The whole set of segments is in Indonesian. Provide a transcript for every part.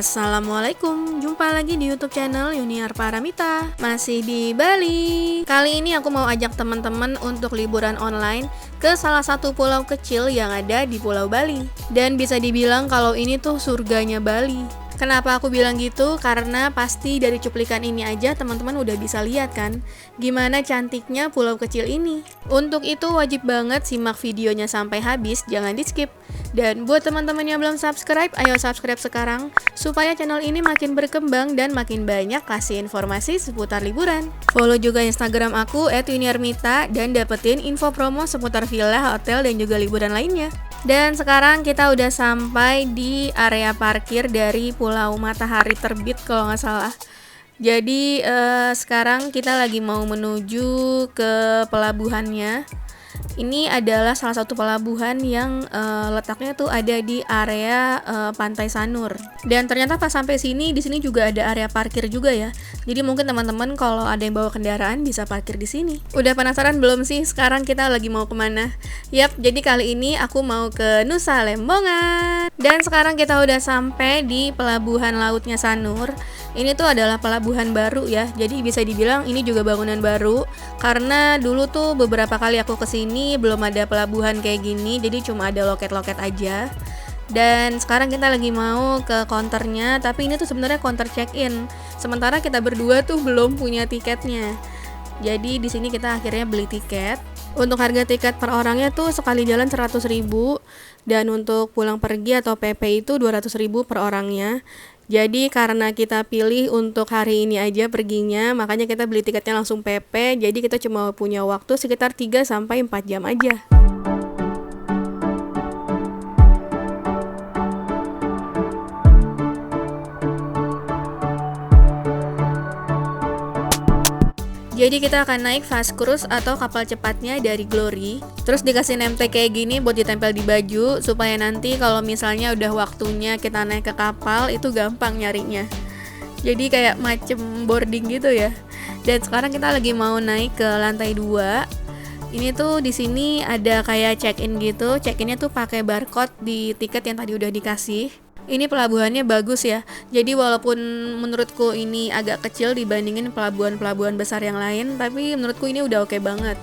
Assalamualaikum, jumpa lagi di YouTube channel Yuniar Paramita. Masih di Bali. Kali ini aku mau ajak teman-teman untuk liburan online ke salah satu pulau kecil yang ada di Pulau Bali. Dan bisa dibilang kalau ini tuh surganya Bali. Kenapa aku bilang gitu? Karena pasti dari cuplikan ini aja teman-teman udah bisa lihat kan gimana cantiknya pulau kecil ini. Untuk itu wajib banget simak videonya sampai habis, jangan di skip. Dan buat teman-teman yang belum subscribe, ayo subscribe sekarang supaya channel ini makin berkembang dan makin banyak kasih informasi seputar liburan. Follow juga Instagram aku @yuniarmita dan dapetin info promo seputar villa, hotel dan juga liburan lainnya. Dan sekarang kita udah sampai di area parkir dari Pulau Matahari Terbit kalau nggak salah. Jadi sekarang kita lagi mau menuju ke pelabuhannya. Ini adalah salah satu pelabuhan yang letaknya tuh ada di area Pantai Sanur. Dan ternyata pas sampai sini, di sini juga ada area parkir juga ya. Jadi mungkin teman-teman kalau ada yang bawa kendaraan bisa parkir di sini. Udah penasaran belum sih? Sekarang kita lagi mau kemana? Yap, jadi kali ini aku mau ke Nusa Lembongan. Dan sekarang kita udah sampai di pelabuhan lautnya Sanur. Ini tuh adalah pelabuhan baru ya. Jadi bisa dibilang ini juga bangunan baru. Karena dulu tuh beberapa kali aku kesini belum ada pelabuhan kayak gini. Jadi cuma ada loket-loket aja. Dan sekarang kita lagi mau ke counternya. Tapi ini tuh sebenarnya counter check-in. Sementara kita berdua tuh belum punya tiketnya. Jadi di sini kita akhirnya beli tiket. Untuk harga tiket per orangnya tuh sekali jalan 100.000 dan untuk pulang pergi atau PP itu 200.000 per orangnya. Jadi karena kita pilih untuk hari ini aja perginya, makanya kita beli tiketnya langsung PP. Jadi kita cuma punya waktu sekitar 3-4 jam aja. Jadi kita akan naik fast cruise atau kapal cepatnya dari Glory. Terus dikasih name tag kayak gini buat ditempel di baju supaya nanti kalau misalnya udah waktunya kita naik ke kapal itu gampang nyarinya. Jadi kayak macem boarding gitu ya. Dan sekarang kita lagi mau naik ke lantai 2. Ini tuh di sini ada kayak check-in gitu. Check-innya tuh pakai barcode di tiket yang tadi udah dikasih. Ini pelabuhannya bagus ya. Jadi walaupun menurutku ini agak kecil dibandingin pelabuhan-pelabuhan besar yang lain, tapi menurutku ini udah oke banget.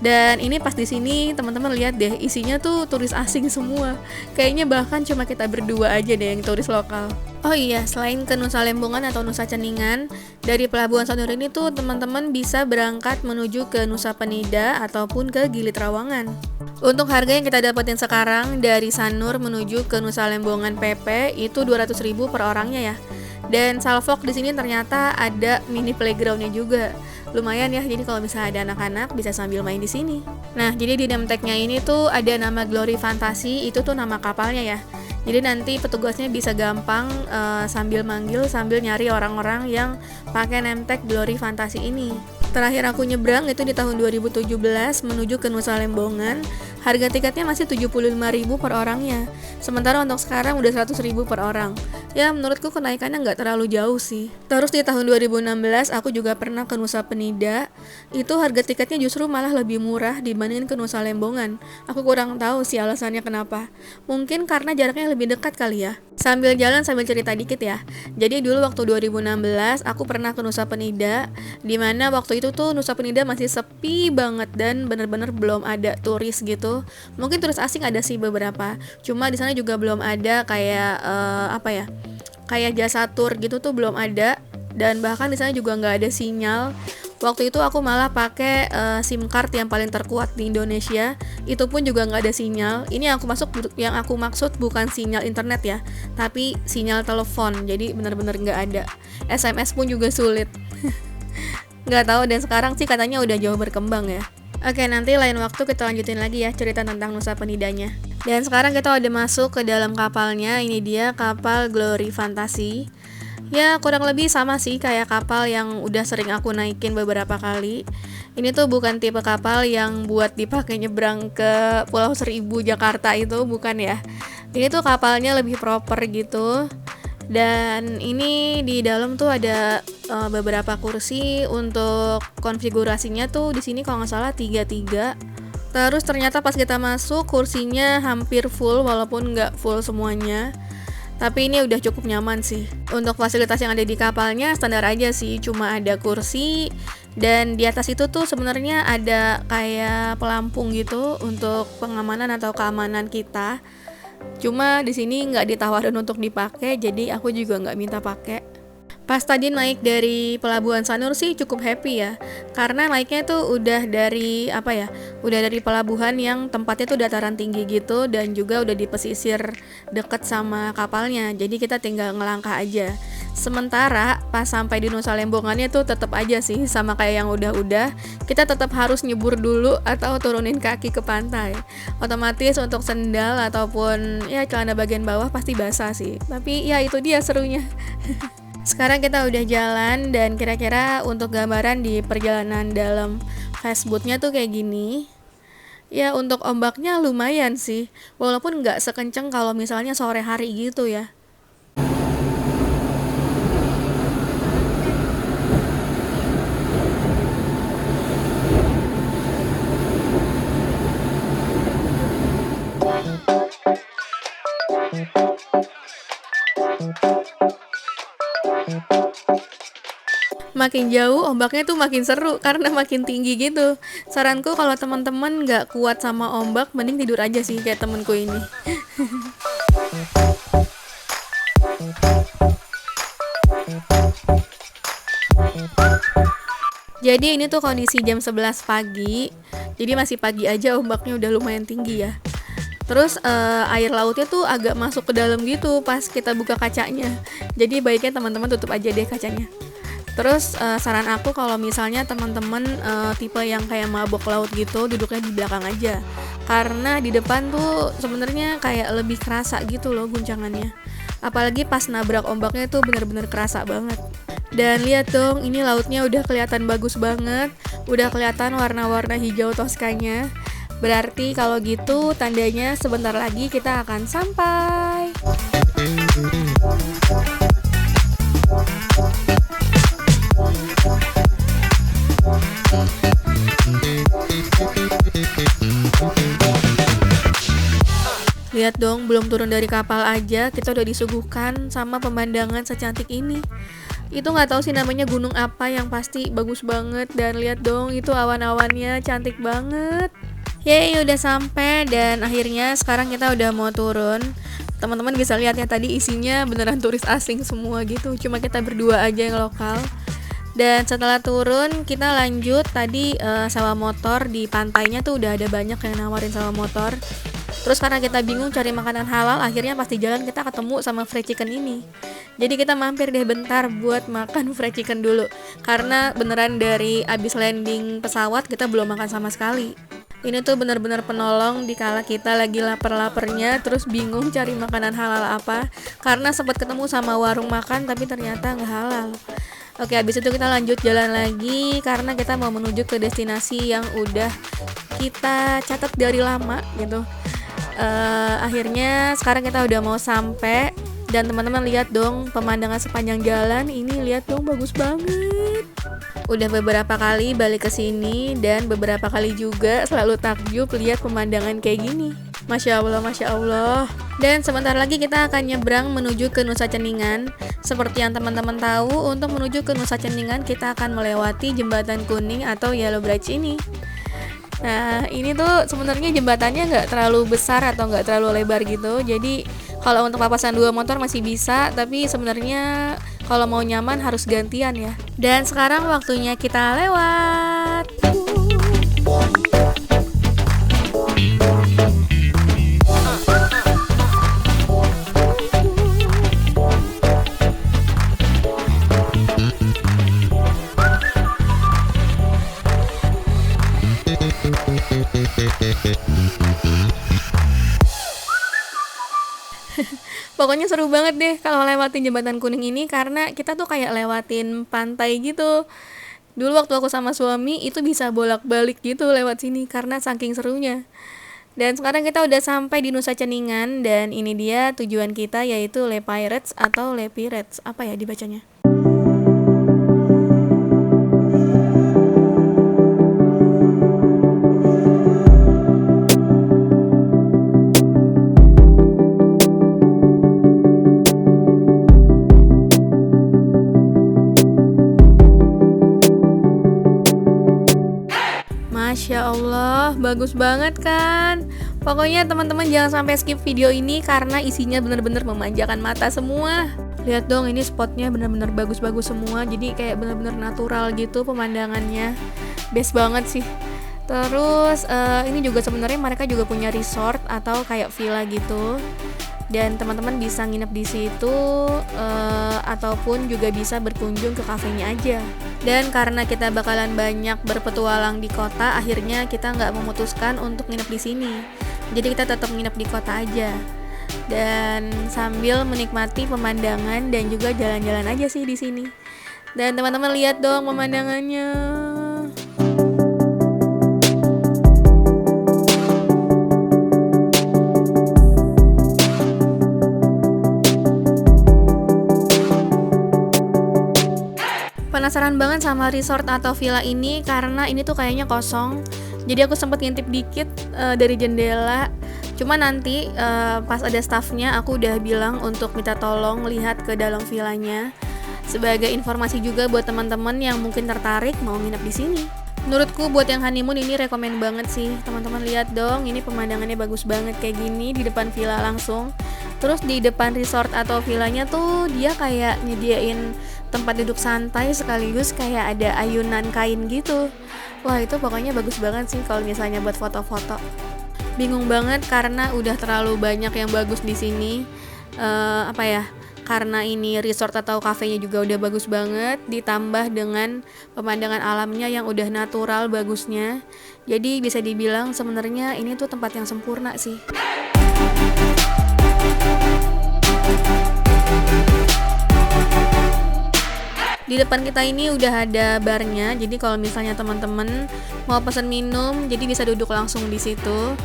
Dan ini pas di sini teman-teman lihat deh, isinya tuh turis asing semua. Kayaknya bahkan cuma kita berdua aja deh yang turis lokal. Oh iya, selain ke Nusa Lembongan atau Nusa Ceningan, dari Pelabuhan Sanur ini tuh teman-teman bisa berangkat menuju ke Nusa Penida ataupun ke Gili Trawangan. Untuk harga yang kita dapetin sekarang dari Sanur menuju ke Nusa Lembongan PP itu 200.000 per orangnya ya. Dan Salfok di sini ternyata ada mini playgroundnya juga. Lumayan ya, jadi kalau misalnya ada anak-anak bisa sambil main di sini. Nah, jadi di name tag-nya ini tuh ada nama Glory Fantasy, itu tuh nama kapalnya ya. Jadi nanti petugasnya bisa gampang sambil manggil, sambil nyari orang-orang yang pakai name tag Glory Fantasy ini. Terakhir aku nyebrang itu di tahun 2017 menuju ke Nusa Lembongan. Harga tiketnya masih 75.000 per orangnya. Sementara untuk sekarang udah 100.000 per orang. Ya menurutku kenaikannya nggak terlalu jauh sih. Terus di tahun 2016 aku juga pernah ke Nusa Penida. Itu harga tiketnya justru malah lebih murah dibandingin ke Nusa Lembongan. Aku kurang tahu sih alasannya kenapa. Mungkin karena jaraknya lebih dekat kali ya. Sambil jalan sambil cerita dikit ya. Jadi dulu waktu 2016 aku pernah ke Nusa Penida, dimana waktu itu tuh Nusa Penida masih sepi banget dan bener-bener belum ada turis gitu. Mungkin turis asing ada sih beberapa. Cuma di sana juga belum ada kayak kayak jasa tur gitu tuh belum ada. Dan bahkan di sana juga nggak ada sinyal. Waktu itu aku malah pakai SIM card yang paling terkuat di Indonesia. Itu pun juga nggak ada sinyal. Ini yang aku maksud bukan sinyal internet ya, tapi sinyal telepon. Jadi benar-benar nggak ada. SMS pun juga sulit. Nggak tahu, dan sekarang sih katanya udah jauh berkembang ya. Oke, nanti lain waktu kita lanjutin lagi ya cerita tentang Nusa Penidanya. Dan sekarang kita udah masuk ke dalam kapalnya. Ini dia kapal Glory Fantasy. Ya kurang lebih sama sih kayak kapal yang udah sering aku naikin beberapa kali. Ini tuh bukan tipe kapal yang buat dipakai nyebrang ke Pulau Seribu Jakarta itu, bukan ya. Ini tuh kapalnya lebih proper gitu. Dan ini di dalam tuh ada beberapa kursi. Untuk konfigurasinya tuh di sini kalau nggak salah 3-3. Terus ternyata pas kita masuk kursinya hampir full walaupun nggak full semuanya. Tapi ini udah cukup nyaman sih. Untuk fasilitas yang ada di kapalnya standar aja sih, cuma ada kursi dan di atas itu tuh sebenarnya ada kayak pelampung gitu untuk pengamanan atau keamanan kita. Cuma di sini nggak ditawarin untuk dipakai, jadi aku juga nggak minta pakai. Pas tadi naik dari Pelabuhan Sanur sih cukup happy ya, karena naiknya tuh udah dari udah dari pelabuhan yang tempatnya tuh dataran tinggi gitu dan juga udah di pesisir deket sama kapalnya, jadi kita tinggal ngelangkah aja. Sementara pas sampai di Nusa Lembongannya tuh tetap aja sih sama kayak yang udah-udah, kita tetap harus nyebur dulu atau turunin kaki ke pantai. Otomatis untuk sendal ataupun ya celana bagian bawah pasti basah sih, tapi ya itu dia serunya. Sekarang kita udah jalan dan kira-kira untuk gambaran di perjalanan dalam fastboatnya tuh kayak gini. Ya untuk ombaknya lumayan sih, walaupun nggak sekenceng kalau misalnya sore hari gitu ya. Makin jauh ombaknya tuh makin seru karena makin tinggi gitu. Saranku kalau teman-teman nggak kuat sama ombak, mending tidur aja sih kayak temenku ini. Jadi ini tuh kondisi jam 11 pagi. Jadi masih pagi aja ombaknya udah lumayan tinggi ya. Terus air lautnya tuh agak masuk ke dalam gitu pas kita buka kacanya. Jadi baiknya teman-teman tutup aja deh kacanya. Terus saran aku kalau misalnya teman-teman tipe yang kayak mabok laut gitu, duduknya di belakang aja. Karena di depan tuh sebenarnya kayak lebih kerasa gitu loh guncangannya. Apalagi pas nabrak ombaknya tuh bener-bener kerasa banget. Dan lihat dong, ini lautnya udah kelihatan bagus banget. Udah kelihatan warna-warna hijau Toskanya. Berarti kalau gitu tandanya sebentar lagi kita akan sampai. Lihat dong, belum turun dari kapal aja kita udah disuguhkan sama pemandangan secantik ini. Itu nggak tahu sih namanya gunung apa, yang pasti bagus banget. Dan lihat dong, itu awan-awannya cantik banget. Yeay, udah sampai dan akhirnya sekarang kita udah mau turun. Teman-teman bisa lihat ya, tadi isinya beneran turis asing semua gitu. Cuma kita berdua aja yang lokal. Dan setelah turun kita lanjut tadi sewa motor. Di pantainya tuh udah ada banyak yang nawarin sewa motor. Terus karena kita bingung cari makanan halal, akhirnya pas di jalan kita ketemu sama fried chicken ini. Jadi kita mampir deh bentar buat makan fried chicken dulu. Karena beneran dari abis landing pesawat kita belum makan sama sekali. Ini tuh bener-bener penolong di kala kita lagi lapar-laparnya terus bingung cari makanan halal apa. Karena sempat ketemu sama warung makan tapi ternyata nggak halal. Oke, abis itu kita lanjut jalan lagi karena kita mau menuju ke destinasi yang udah kita catat dari lama gitu. Akhirnya sekarang kita udah mau sampai dan teman-teman lihat dong pemandangan sepanjang jalan ini, lihat dong bagus banget. Udah beberapa kali balik ke sini dan beberapa kali juga selalu takjub lihat pemandangan kayak gini. Masya Allah, Masya Allah. Dan sebentar lagi kita akan nyebrang menuju ke Nusa Ceningan. Seperti yang teman-teman tahu, untuk menuju ke Nusa Ceningan kita akan melewati Jembatan Kuning atau Yellow Bridge ini. Nah, ini tuh sebenarnya jembatannya nggak terlalu besar atau nggak terlalu lebar gitu. Jadi kalau untuk papasan 2 motor masih bisa, tapi sebenarnya kalau mau nyaman harus gantian ya. Dan sekarang waktunya kita lewat. Pokoknya seru banget deh kalau lewatin Jembatan Kuning ini karena kita tuh kayak lewatin pantai gitu. Dulu waktu aku sama suami itu bisa bolak-balik gitu lewat sini karena saking serunya. Dan sekarang kita udah sampai di Nusa Ceningan dan ini dia tujuan kita yaitu Le Pirates atau Le Pirates. Apa ya dibacanya? Masya Allah, bagus banget kan? Pokoknya teman-teman jangan sampai skip video ini karena isinya bener-bener memanjakan mata semua. Lihat dong, ini spotnya bener-bener bagus-bagus semua. Jadi kayak bener-bener natural gitu pemandangannya. Best banget sih. Terus ini juga sebenarnya mereka juga punya resort atau kayak villa gitu. Dan teman-teman bisa nginep di situ ataupun juga bisa berkunjung ke kafenya aja. Dan karena kita bakalan banyak berpetualang di kota, akhirnya kita nggak memutuskan untuk nginep di sini. Jadi kita tetap nginep di kota aja. Dan sambil menikmati pemandangan dan juga jalan-jalan aja sih di sini. Dan teman-teman lihat dong pemandangannya. Penasaran banget sama resort atau villa ini karena ini tuh kayaknya kosong. Jadi aku sempat ngintip dikit dari jendela. Cuma nanti pas ada staffnya aku udah bilang untuk minta tolong lihat ke dalam villanya. Sebagai informasi juga buat teman-teman yang mungkin tertarik mau nginep di sini. Menurutku buat yang honeymoon ini rekomen banget sih. Teman-teman lihat dong, ini pemandangannya bagus banget kayak gini di depan villa langsung. Terus di depan resort atau villanya tuh dia kayak nyediain tempat duduk santai sekaligus kayak ada ayunan kain gitu. Wah, itu pokoknya bagus banget sih kalau misalnya buat foto-foto. Bingung banget karena udah terlalu banyak yang bagus di sini. Karena ini resort atau kafenya juga udah bagus banget, ditambah dengan pemandangan alamnya yang udah natural bagusnya. Jadi bisa dibilang sebenarnya ini tuh tempat yang sempurna sih. Di depan kita ini udah ada barnya, jadi kalau misalnya teman-teman mau pesan minum, jadi bisa duduk langsung di situ.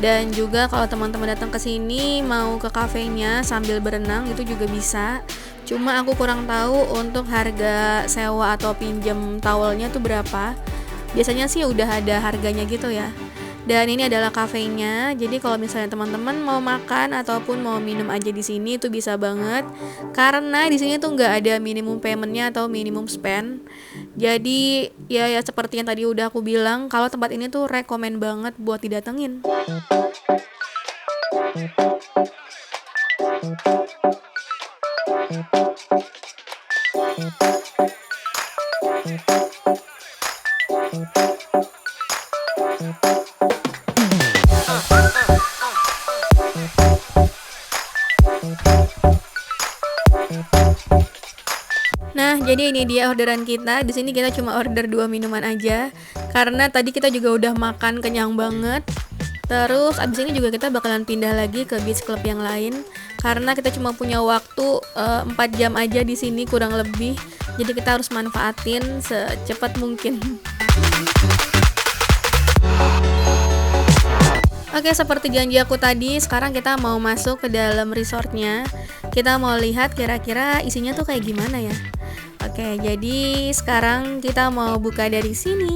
Dan juga kalau teman-teman datang ke sini mau ke kafenya sambil berenang itu juga bisa. Cuma aku kurang tahu untuk harga sewa atau pinjam towelnya tuh berapa. Biasanya sih udah ada harganya gitu ya. Dan ini adalah kafenya. Jadi kalau misalnya teman-teman mau makan ataupun mau minum aja di sini itu bisa banget. Karena di sini tuh nggak ada minimum paymentnya atau minimum spend. Jadi ya seperti yang tadi udah aku bilang, kalau tempat ini tuh rekomen banget buat didatengin. Nah, jadi ini dia orderan kita. Di sini kita cuma order 2 minuman aja karena tadi kita juga udah makan kenyang banget. Terus abis ini juga kita bakalan pindah lagi ke beach club yang lain karena kita cuma punya waktu 4 jam aja di sini kurang lebih. Jadi kita harus manfaatin secepat mungkin. Oke, seperti janji aku tadi, sekarang kita mau masuk ke dalam resortnya. Kita mau lihat kira-kira isinya tuh kayak gimana ya. Oke, jadi sekarang kita mau buka dari sini.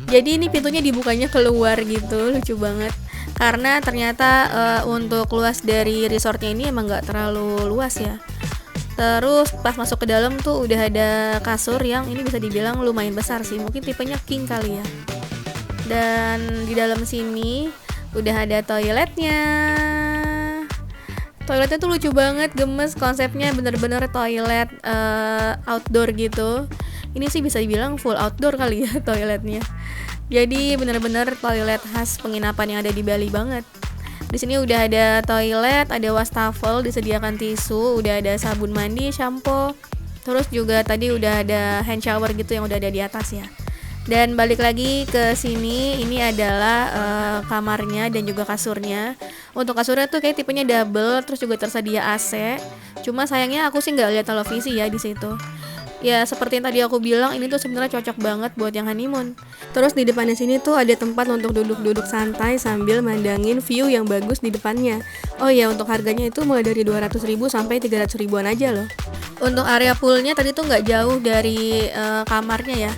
Jadi ini pintunya dibukanya keluar gitu, lucu banget. Karena ternyata untuk luas dari resortnya ini emang gak terlalu luas ya. Terus pas masuk ke dalam tuh udah ada kasur yang ini bisa dibilang lumayan besar sih. Mungkin tipenya king kali ya. Dan di dalam sini udah ada toiletnya. Toiletnya tuh lucu banget, gemes, konsepnya bener-bener toilet outdoor gitu. Ini sih bisa dibilang full outdoor kali ya toiletnya. Jadi bener-bener toilet khas penginapan yang ada di Bali banget. Di sini udah ada toilet, ada wastafel, disediakan tisu, udah ada sabun mandi, shampoo. Terus juga tadi udah ada hand shower gitu yang udah ada di atas ya. Dan balik lagi ke sini, ini adalah kamarnya dan juga kasurnya. Untuk kasurnya tuh kayak tipenya double, terus juga tersedia AC. Cuma sayangnya aku sih nggak lihat televisi ya di situ. Ya seperti yang tadi aku bilang, ini tuh sebenarnya cocok banget buat yang honeymoon. Terus di depannya sini tuh ada tempat untuk duduk-duduk santai sambil mandangin view yang bagus di depannya. Oh ya, untuk harganya itu mulai dari 200.000 sampai 300 ribuan aja loh. Untuk area poolnya tadi tuh nggak jauh dari kamarnya ya.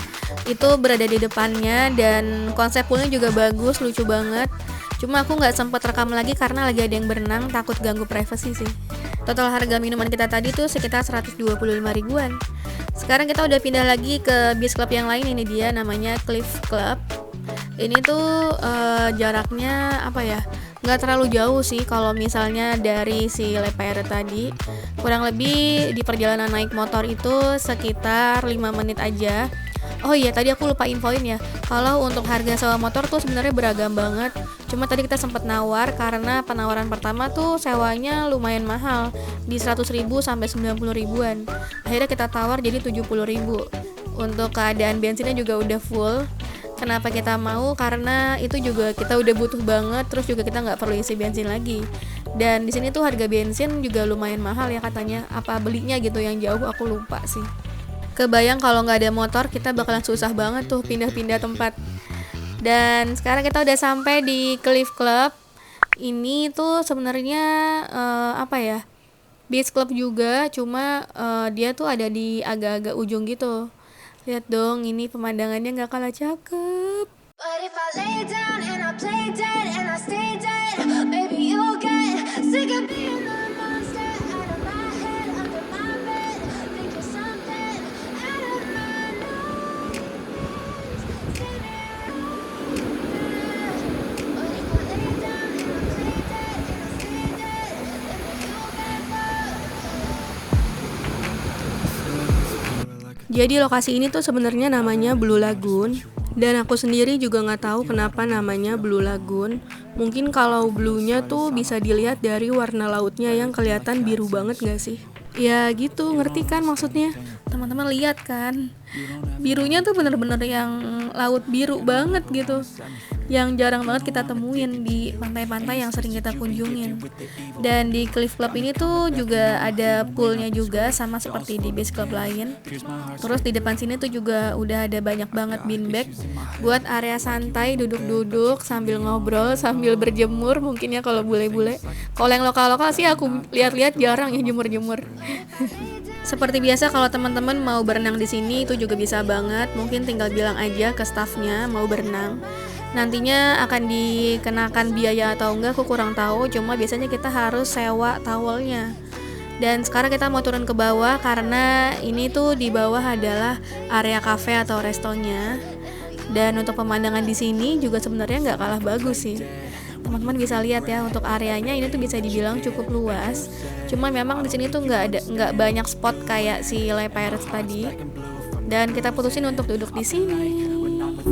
Itu berada di depannya dan konsep poolnya juga bagus, lucu banget. Cuma aku nggak sempat rekam lagi karena lagi ada yang berenang, takut ganggu privasi sih. Total harga minuman kita tadi tuh sekitar 125 ribuan. Sekarang kita udah pindah lagi ke bis club yang lain, ini dia namanya Cliff Club. Ini tuh jaraknya apa ya, nggak terlalu jauh sih kalau misalnya dari si Le Perret tadi. Kurang lebih di perjalanan naik motor itu sekitar 5 menit aja. Oh iya, tadi aku lupa infoin ya, kalau untuk harga sewa motor tuh sebenarnya beragam banget. Cuma tadi kita sempat nawar karena penawaran pertama tuh sewanya lumayan mahal, di 100.000 sampai 90.000-an. Akhirnya kita tawar jadi 70.000. Untuk keadaan bensinnya juga udah full. Kenapa kita mau? Karena itu juga kita udah butuh banget, terus juga kita nggak perlu isi bensin lagi. Dan di sini tuh harga bensin juga lumayan mahal ya katanya. Apa belinya gitu yang jauh, aku lupa sih. Kebayang kalau nggak ada motor kita bakalan susah banget tuh pindah-pindah tempat. Dan sekarang kita udah sampai di Cliff Club. Ini tuh sebenarnya apa ya, beach club juga, cuma dia tuh ada di agak-agak ujung gitu. Lihat dong, ini pemandangannya nggak kalah cakep. But if I lay down and I play dead and I stay dead, maybe you'll get sick of being the monster out of my head, under my bed, thinking something out of my nose. Say me wrong, yeah. But if I lay down and I play dead and I stay dead, maybe you'll get bored. Jadi lokasi ini tuh sebenarnya namanya Blue Lagoon. Dan aku sendiri juga nggak tahu kenapa namanya Blue Lagoon. Mungkin kalau blue-nya tuh bisa dilihat dari warna lautnya yang kelihatan biru banget nggak sih? Ya gitu, ngerti kan maksudnya? Teman-teman lihat kan? Birunya tuh bener-bener yang laut biru banget gitu. Yang jarang banget kita temuin di pantai-pantai yang sering kita kunjungin. Dan di Cliff Club ini tuh juga ada poolnya juga, sama seperti di beach club lain. Terus di depan sini tuh juga udah ada banyak banget beanbag buat area santai, duduk-duduk sambil ngobrol, sambil berjemur mungkin ya kalau bule-bule. Kalau yang lokal-lokal sih aku lihat-lihat jarang ya jemur-jemur. Seperti biasa kalau teman-teman mau berenang di sini itu juga bisa banget. Mungkin tinggal bilang aja ke staffnya mau berenang. Nantinya akan dikenakan biaya atau enggak aku kurang tahu, cuma biasanya kita harus sewa towelnya. Dan sekarang kita mau turun ke bawah karena ini tuh di bawah adalah area cafe atau restonya. Dan untuk pemandangan di sini juga sebenarnya nggak kalah bagus sih. Teman-teman bisa lihat ya, untuk areanya ini tuh bisa dibilang cukup luas. Cuma memang di sini tuh nggak banyak spot kayak si Le Perret tadi. Dan kita putusin untuk duduk di sini.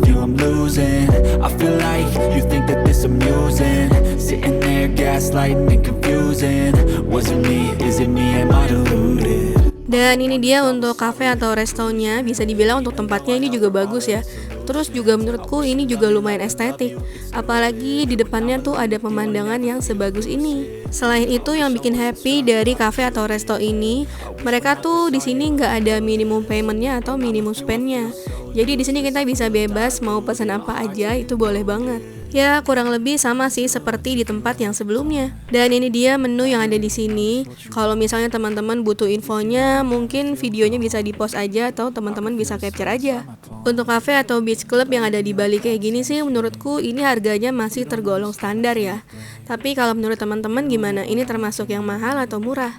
Feel I'm losing, I feel like you think that this amusing. Sitting there gaslighting and confusing. Was it me, is it me, am I deluded? Dan ini dia untuk cafe atau restonya, bisa dibilang untuk tempatnya ini juga bagus ya. Terus juga menurutku ini juga lumayan estetik. Apalagi di depannya tuh ada pemandangan yang sebagus ini. Selain itu yang bikin happy dari cafe atau resto ini, mereka tuh di sini nggak ada minimum paymentnya atau minimum spendnya. Jadi di sini kita bisa bebas mau pesan apa aja, itu boleh banget. Ya kurang lebih sama sih seperti di tempat yang sebelumnya. Dan ini dia menu yang ada di sini. Kalau misalnya teman-teman butuh infonya, mungkin videonya bisa di-post aja atau teman-teman bisa capture aja. Untuk cafe atau beach club yang ada di Bali kayak gini sih, menurutku ini harganya masih tergolong standar ya. Tapi kalau menurut teman-teman gimana? Ini termasuk yang mahal atau murah?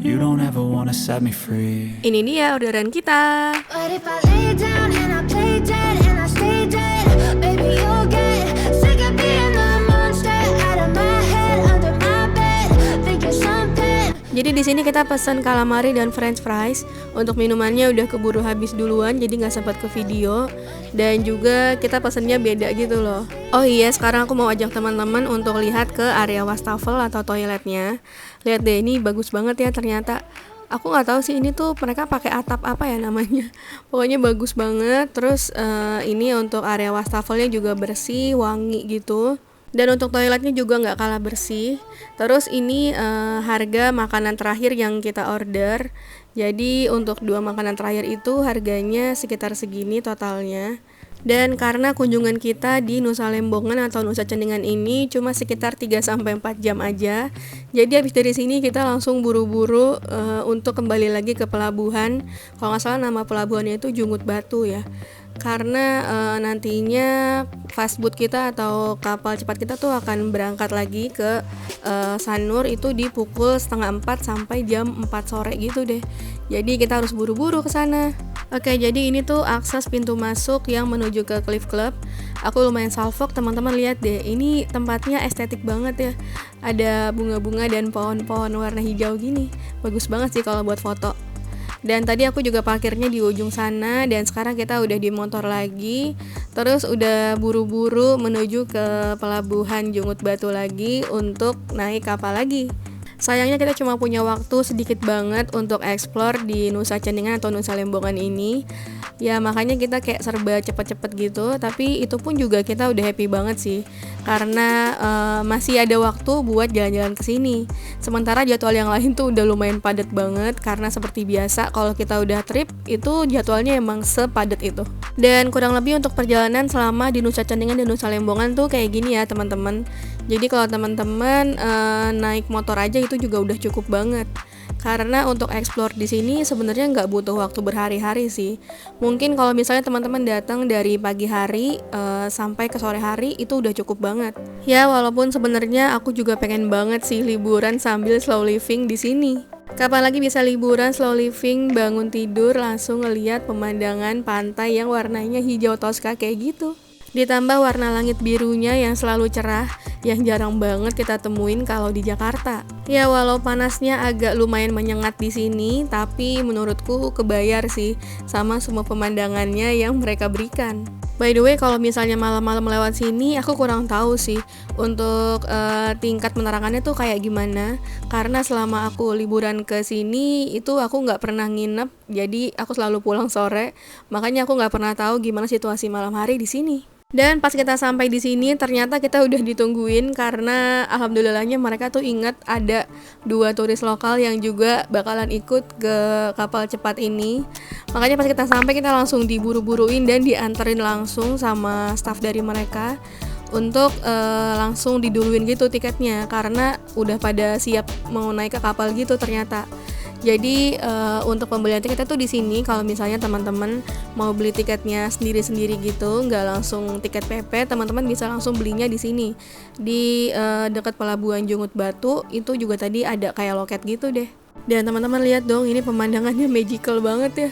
You don't ever wanna set me free. Ini dia orderan kita. But if I lay down and I play dead and I stay dead, baby you'll get sick of being the monster out of my head, under my bed, thinking something. Jadi di sini kita pesan calamari dan french fries. Untuk minumannya udah keburu habis duluan, jadi nggak sempat ke video. Dan juga kita pesennya beda gitu loh. Oh iya, sekarang aku mau ajak teman-teman untuk lihat ke area wastafel atau toiletnya. Lihat deh, ini bagus banget ya ternyata. Aku nggak tahu sih ini tuh mereka pakai atap apa ya namanya. Pokoknya bagus banget. Terus ini untuk area wastafelnya juga bersih, wangi gitu. Dan untuk toiletnya juga nggak kalah bersih. Terus ini harga makanan terakhir yang kita order. Jadi untuk 2 makanan terakhir itu harganya sekitar segini totalnya. Dan karena kunjungan kita di Nusa Lembongan atau Nusa Ceningan ini cuma sekitar 3-4 jam aja. Jadi habis dari sini kita langsung buru-buru untuk kembali lagi ke pelabuhan. Kalau nggak salah nama pelabuhannya itu Jungut Batu ya. Karena nantinya fastboat kita atau kapal cepat kita tuh akan berangkat lagi ke Sanur itu di pukul 3:30 sampai jam 4 sore gitu deh. Jadi kita harus buru-buru ke sana. Oke, jadi ini tuh akses pintu masuk yang menuju ke Cliff Club. Aku lumayan salfok, teman-teman lihat deh. Ini tempatnya estetik banget ya. Ada bunga-bunga dan pohon-pohon warna hijau gini. Bagus banget sih kalau buat foto. Dan tadi aku juga parkirnya di ujung sana, dan sekarang kita udah di motor lagi. Terus udah buru-buru menuju ke pelabuhan Jungut Batu lagi untuk naik kapal lagi. Sayangnya kita cuma punya waktu sedikit banget untuk explore di Nusa Ceningan atau Nusa Lembongan ini. Ya makanya kita kayak serba cepet-cepet gitu, tapi itu pun juga kita udah happy banget sih. Karena masih ada waktu buat jalan-jalan ke sini. Sementara jadwal yang lain tuh udah lumayan padat banget, karena seperti biasa kalau kita udah trip itu jadwalnya emang sepadat itu. Dan kurang lebih untuk perjalanan selama di Nusa Ceningan dan Nusa Lembongan tuh kayak gini ya teman-teman. Jadi kalau teman-teman naik motor aja itu juga udah cukup banget. Karena untuk explore di sini sebenarnya nggak butuh waktu berhari-hari sih. Mungkin kalau misalnya teman-teman datang dari pagi hari sampai ke sore hari itu udah cukup banget. Ya walaupun sebenarnya aku juga pengen banget sih liburan sambil slow living di sini. Kapan lagi bisa liburan slow living, bangun tidur langsung ngeliat pemandangan pantai yang warnanya hijau toska kayak gitu. Ditambah warna langit birunya yang selalu cerah, yang jarang banget kita temuin kalau di Jakarta. Ya walau panasnya agak lumayan menyengat di sini, tapi menurutku kebayar sih sama semua pemandangannya yang mereka berikan. By the way, kalau misalnya malam-malam lewat sini, aku kurang tahu sih untuk tingkat penerangannya tuh kayak gimana. Karena selama aku liburan ke sini, itu aku nggak pernah nginep, jadi aku selalu pulang sore. Makanya aku nggak pernah tahu gimana situasi malam hari di sini. Dan pas kita sampai di sini ternyata kita udah ditungguin karena alhamdulillahnya mereka tuh ingat ada 2 turis lokal yang juga bakalan ikut ke kapal cepat ini. Makanya pas kita sampai kita langsung diburu-buruin dan dianterin langsung sama staff dari mereka untuk langsung diduluin gitu tiketnya karena udah pada siap mau naik ke kapal gitu ternyata. Jadi untuk pembelian tiketnya tuh di sini kalau misalnya teman-teman mau beli tiketnya sendiri-sendiri gitu, nggak langsung tiket PP, teman-teman bisa langsung belinya di sini di dekat pelabuhan Jungut Batu. Itu juga tadi ada kayak loket gitu deh. Dan teman-teman lihat dong, ini pemandangannya magical banget ya.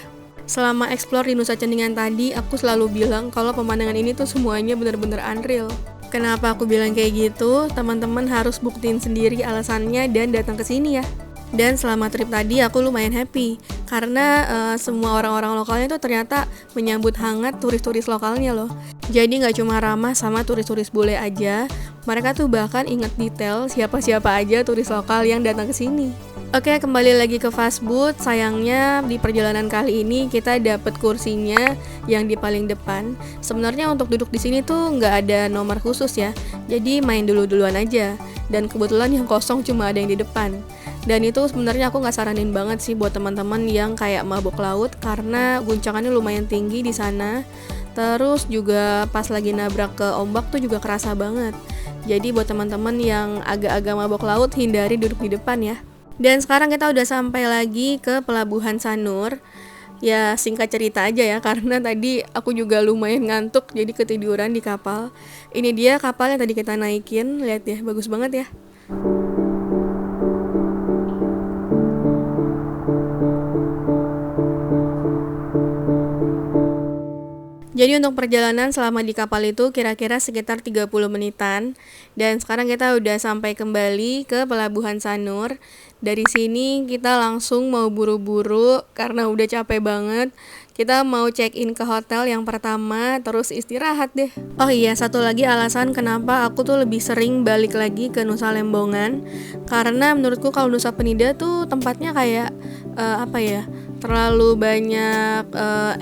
Selama explore di Nusa Ceningan tadi, aku selalu bilang kalau pemandangan ini tuh semuanya bener-bener unreal. Kenapa aku bilang kayak gitu? Teman-teman harus buktiin sendiri alasannya dan datang ke sini ya. Dan selama trip tadi aku lumayan happy karena semua orang-orang lokalnya tuh ternyata menyambut hangat turis-turis lokalnya loh. Jadi nggak cuma ramah sama turis-turis bule aja, mereka tuh bahkan inget detail siapa-siapa aja turis lokal yang datang ke sini. Oke, kembali lagi ke fastboot. Sayangnya di perjalanan kali ini kita dapet kursinya yang di paling depan. Sebenarnya untuk duduk di sini tuh nggak ada nomor khusus ya, jadi main duluan aja. Dan kebetulan yang kosong cuma ada yang di depan. Dan itu sebenarnya aku nggak saranin banget sih buat teman-teman yang kayak mabuk laut karena guncangannya lumayan tinggi di sana. Terus juga pas lagi nabrak ke ombak tuh juga kerasa banget. Jadi buat teman-teman yang agak-agak mabuk laut hindari duduk di depan ya. Dan sekarang kita udah sampai lagi ke Pelabuhan Sanur. Ya singkat cerita aja ya karena tadi aku juga lumayan ngantuk jadi ketiduran di kapal. Ini dia kapal yang tadi kita naikin, lihat ya bagus banget ya. Jadi untuk perjalanan selama di kapal itu kira-kira sekitar 30 menitan. Dan sekarang kita udah sampai kembali ke Pelabuhan Sanur. Dari sini kita langsung mau buru-buru karena udah capek banget. Kita mau check-in ke hotel yang pertama, terus istirahat deh. Oh iya, satu lagi alasan kenapa aku tuh lebih sering balik lagi ke Nusa Lembongan. Karena menurutku kalau Nusa Penida tuh tempatnya kayak terlalu banyak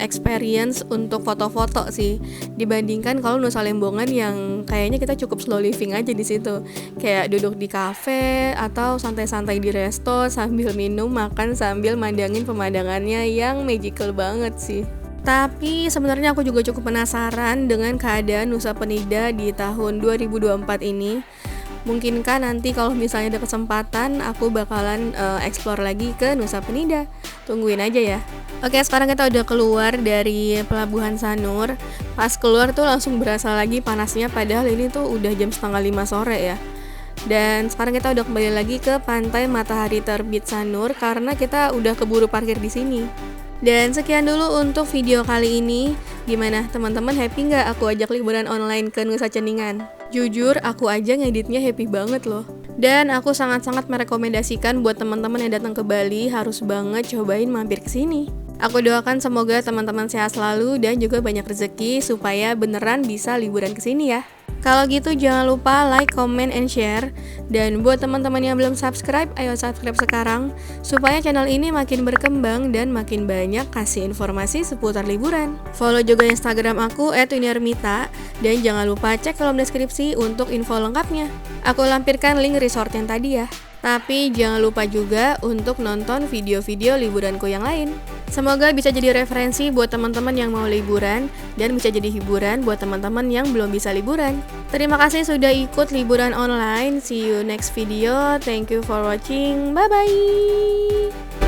experience untuk foto-foto sih dibandingkan kalau Nusa Lembongan yang kayaknya kita cukup slow living aja di situ, kayak duduk di kafe atau santai-santai di resto sambil minum makan sambil mandangin pemandangannya yang magical banget sih. Tapi sebenarnya aku juga cukup penasaran dengan keadaan Nusa Penida di tahun 2024 ini. Mungkinkah nanti kalau misalnya ada kesempatan aku bakalan explore lagi ke Nusa Penida. Tungguin aja ya. Oke, sekarang kita udah keluar dari Pelabuhan Sanur. Pas keluar tuh langsung berasa lagi panasnya, padahal ini tuh udah jam 4:30 sore ya. Dan sekarang kita udah kembali lagi ke Pantai Matahari Terbit Sanur karena kita udah keburu parkir di sini. Dan sekian dulu untuk video kali ini. Gimana teman-teman, happy nggak aku ajak liburan online ke Nusa Ceningan? Jujur, aku aja ngeditnya happy banget loh. Dan aku sangat-sangat merekomendasikan buat teman-teman yang datang ke Bali harus banget cobain mampir ke sini. Aku doakan semoga teman-teman sehat selalu dan juga banyak rezeki supaya beneran bisa liburan ke sini ya. Kalau gitu jangan lupa like, comment, and share. Dan buat teman-teman yang belum subscribe, ayo subscribe sekarang supaya channel ini makin berkembang dan makin banyak kasih informasi seputar liburan. Follow juga Instagram aku @winiarmita dan jangan lupa cek kolom deskripsi untuk info lengkapnya. Aku lampirkan link resort yang tadi ya. Tapi jangan lupa juga untuk nonton video-video liburanku yang lain. Semoga bisa jadi referensi buat teman-teman yang mau liburan dan bisa jadi hiburan buat teman-teman yang belum bisa liburan. Terima kasih sudah ikut liburan online. See you next video. Thank you for watching. Bye bye.